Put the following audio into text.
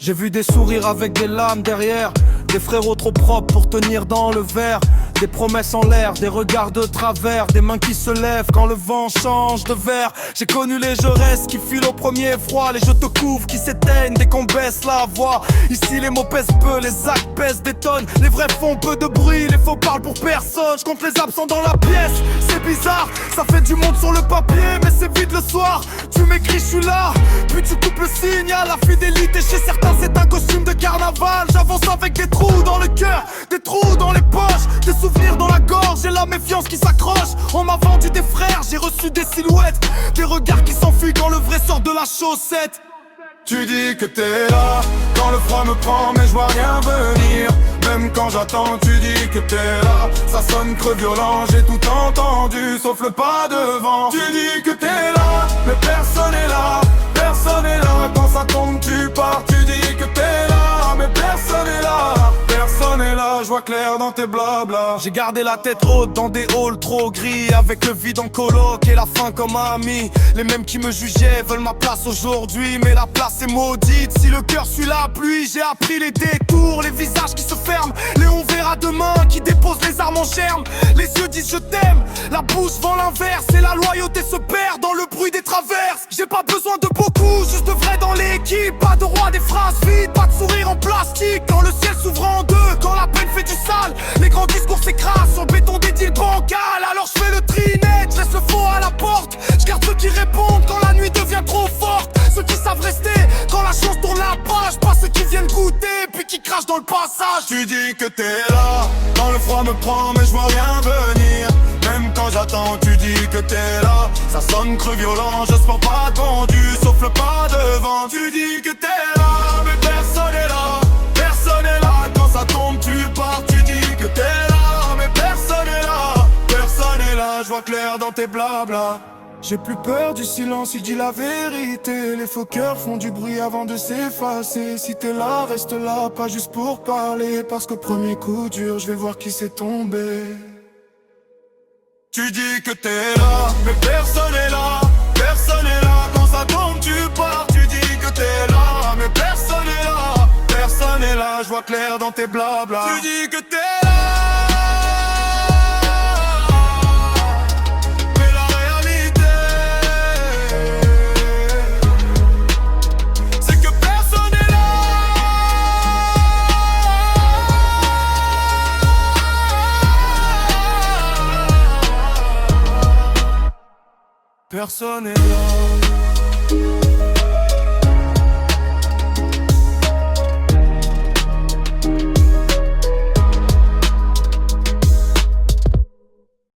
J'ai vu des sourires avec des lames derrière, des frérots trop propres pour tenir dans le verre, des promesses en l'air, des regards de travers, des mains qui se lèvent quand le vent change de verre. J'ai connu les Jaurès qui filent au premier froid, les je te couvre qui s'éteignent dès qu'on baisse la voix. Ici les mots pèsent peu, les actes pèsent des tonnes, les vrais font peu de bruit, les faux parlent pour personne. Je compte les absents dans la pièce, c'est bizarre, ça fait du monde sur le papier, mais c'est vide le soir. Tu m'écris, je suis là, puis tu coupes le signal. La fidélité chez certains c'est un costume de carnaval. J'avance avec des trous dans le cœur, des trous dans les poches, des souvenirs dans la gorge, j'ai la méfiance qui s'accroche. On m'a vendu des frères, j'ai reçu des silhouettes, des regards qui s'enfuient quand le vrai sort de la chaussette. Tu dis que t'es là, quand le froid me prend mais je vois rien venir. Même quand j'attends tu dis que t'es là, ça sonne creux violent, j'ai tout entendu sauf le pas devant. Tu dis que t'es là, mais personne est là, personne est là. Quand ça tombe tu pars, tu dis que t'es là, mais personne est là, personne est là. Je vois clair dans tes blabla. J'ai gardé la tête haute dans des halls trop gris, avec le vide en coloc et la faim comme ami. Les mêmes qui me jugeaient veulent ma place aujourd'hui, mais la place est maudite. Si le cœur suit la pluie, j'ai appris les détours, les visages qui se ferment, les on verra demain qui déposent les armes en germe. Les yeux disent je t'aime, la bouche vend l'inverse, et la loyauté se perd dans le bruit des traverses. J'ai pas besoin de beaucoup, juste de vrai dans l'équipe. Pas de roi des phrases vides, pas de sourire en plastique. Quand le ciel s'ouvre en deux, quand la peine fait du sale, les grands discours s'écrasent sur le béton des deals bancals. Alors je fais le tri net, je laisse le faux à la porte. Je garde ceux qui répondent quand la nuit devient trop forte, ceux qui savent rester quand la chance tourne la page, pas ceux qui viennent goûter puis qui crachent dans le passage. Tu dis que t'es là, quand le froid me prend mais je vois rien venir. Même quand j'attends tu dis que t'es là, ça sonne creux violent, j'espère pas tendu sauf le pas devant. Tu dis que t'es là, mais personne est là, personne est là. Quand ça tombe tu pars, tu dis que t'es là, mais personne est là, personne est là. Je vois clair dans tes blabla. J'ai plus peur du silence, il dit la vérité. Les faux cœurs font du bruit avant de s'effacer. Si t'es là, reste là, pas juste pour parler, parce qu'au premier coup dur, je vais voir qui s'est tombé. Tu dis que t'es là, mais personne est là, personne est là. Quand ça tombe tu pars, tu dis que t'es là, mais personne est là, personne est là. Je vois clair dans tes blabla. Tu dis que t'es là, mais la réalité c'est que personne est là. Personne est là.